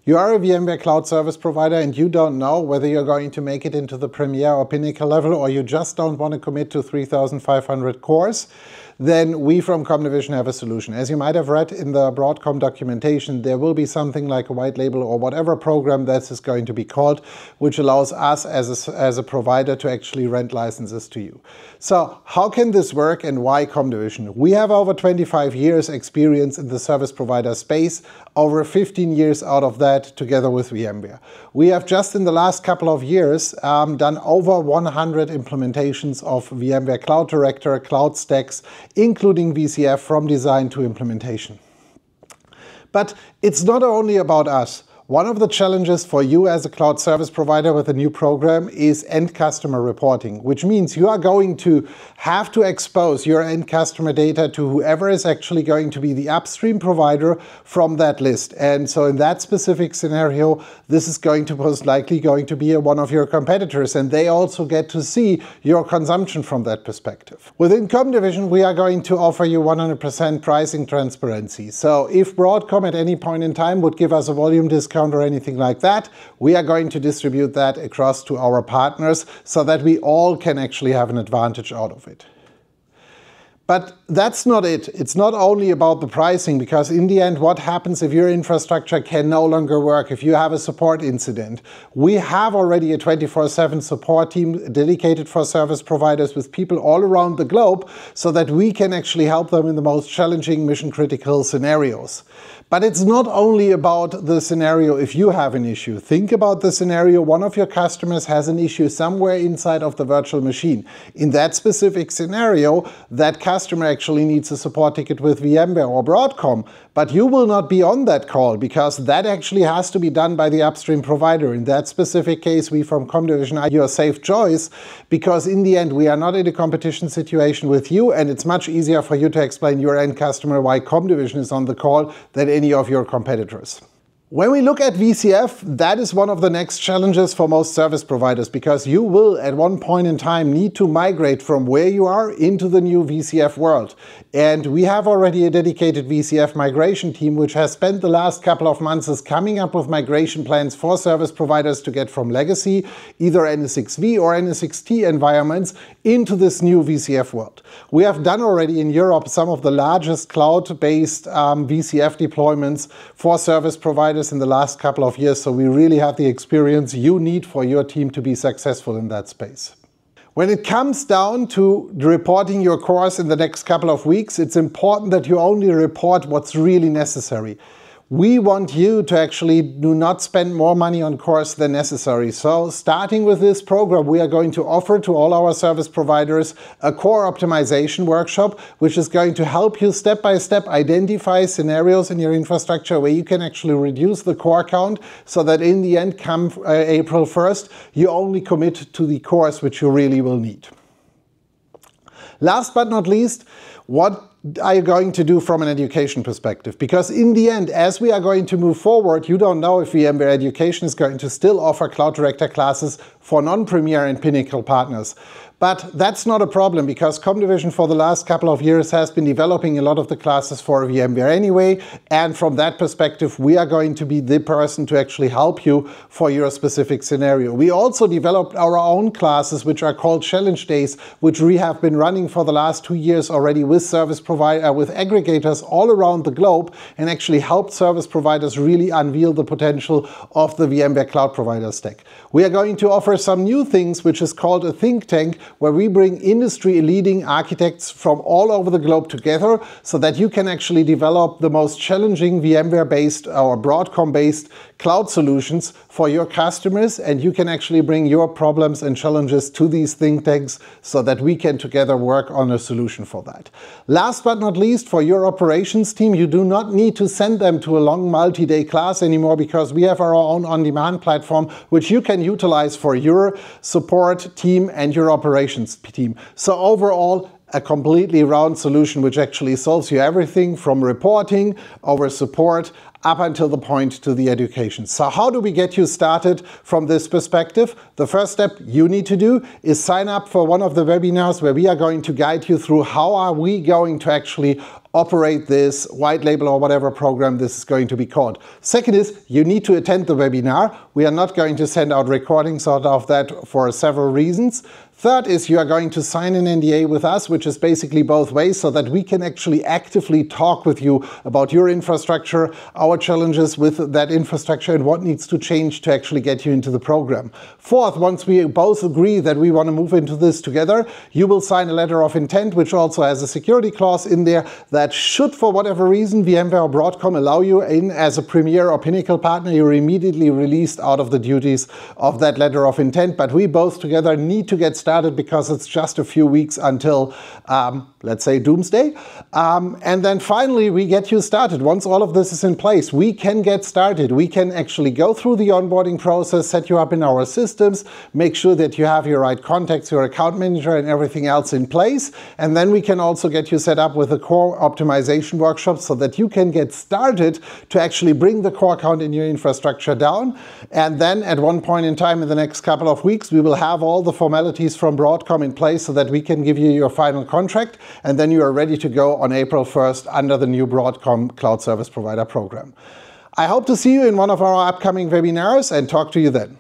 You are a VMware Cloud Service Provider and you don't know whether you're going to make it into the Premiere or Pinnacle level, or you just don't want to commit to 3,500 cores, then we from ComDivision have a solution. As you might have read in the Broadcom documentation, there will be something like a white label or whatever program that is going to be called, which allows us as a provider to actually rent licenses to you. So how can this work and why ComDivision? We have over 25 years experience in the service provider space, over 15 years out of that together with VMware. We have just in the last couple of years done over 100 implementations of VMware Cloud Director, Cloud Stacks, including VCF from design to implementation. But it's not only about us. One of the challenges for you as a cloud service provider with a new program is end customer reporting, which means you are going to have to expose your end customer data to whoever is actually going to be the upstream provider from that list. And so in that specific scenario, this is going to most likely be one of your competitors, and they also get to see your consumption from that perspective. Within ComDivision, we are going to offer you 100% pricing transparency. So if Broadcom at any point in time would give us a volume discount or anything like that, we are going to distribute that across to our partners so that we all can actually have an advantage out of it. But that's not it. It's not only about the pricing, because in the end, what happens if your infrastructure can no longer work, if you have a support incident? We have already a 24/7 support team dedicated for service providers with people all around the globe so that we can actually help them in the most challenging mission-critical scenarios. But it's not only about the scenario if you have an issue. Think about the scenario one of your customers has an issue somewhere inside of the virtual machine. In that specific scenario, that customer actually needs a support ticket with VMware or Broadcom, but you will not be on that call because that actually has to be done by the upstream provider. In that specific case, we from ComDivision are your safe choice, because in the end, we are not in a competition situation with you, and it's much easier for you to explain your end customer why ComDivision is on the call than any of your competitors. When we look at VCF, that is one of the next challenges for most service providers, because you will at one point in time need to migrate from where you are into the new VCF world. And we have already a dedicated VCF migration team which has spent the last couple of months coming up with migration plans for service providers to get from legacy, either NS6V or NS6T environments, into this new VCF world. We have done already in Europe some of the largest cloud-based VCF deployments for service providers in the last couple of years, so we really have the experience you need for your team to be successful in that space. When it comes down to reporting your cores in the next couple of weeks, it's important that you only report what's really necessary. We want you to actually do not spend more money on cores than necessary. So starting with this program, we are going to offer to all our service providers a core optimization workshop, which is going to help you step by step identify scenarios in your infrastructure where you can actually reduce the core count so that in the end, come April 1st, you only commit to the cores which you really will need. Last but not least, what are you going to do from an education perspective? Because in the end, as we are going to move forward, you don't know if VMware Education is going to still offer Cloud Director classes for non-Premiere and Pinnacle partners. But that's not a problem, because ComDivision for the last couple of years has been developing a lot of the classes for VMware anyway, and from that perspective we are going to be the person to actually help you for your specific scenario. We also developed our own classes which are called Challenge Days, which we have been running for the last 2 years already with service provider, with aggregators all around the globe, and actually helped service providers really unveil the potential of the VMware Cloud Provider stack. We are going to offer some new things, which is called a think tank, where we bring industry-leading architects from all over the globe together so that you can actually develop the most challenging VMware-based or Broadcom-based cloud solutions for your customers, and you can actually bring your problems and challenges to these think tanks so that we can together work on a solution for that. Last but not least, for your operations team, you do not need to send them to a long multi-day class anymore, because we have our own on-demand platform which you can utilize for your support team and your operations team. So overall, a completely round solution which actually solves you everything from reporting over support up until the point to the education. So how do we get you started from this perspective? The first step you need to do is sign up for one of the webinars where we are going to guide you through how are we going to actually operate this white label or whatever program this is going to be called. Second is you need to attend the webinar. We are not going to send out recordings out of that for several reasons. Third is you are going to sign an NDA with us, which is basically both ways, so that we can actually actively talk with you about your infrastructure, our challenges with that infrastructure, and what needs to change to actually get you into the program. Fourth, once we both agree that we want to move into this together, you will sign a letter of intent, which also has a security clause in there that should, for whatever reason, VMware or Broadcom allow you in as a Premiere or Pinnacle partner, you're immediately released out of the duties of that letter of intent. But we both together need to get started because it's just a few weeks until, let's say, doomsday. And then finally, we get you started. Once all of this is in place, we can get started. We can actually go through the onboarding process, set you up in our systems, make sure that you have your right contacts, your account manager, and everything else in place. And then we can also get you set up with a core optimization workshop so that you can get started to actually bring the core count in your infrastructure down. And then at one point in time in the next couple of weeks, we will have all the formalities from Broadcom in place so that we can give you your final contract, and then you are ready to go on April 1st under the new Broadcom Cloud Service Provider program. I hope to see you in one of our upcoming webinars and talk to you then.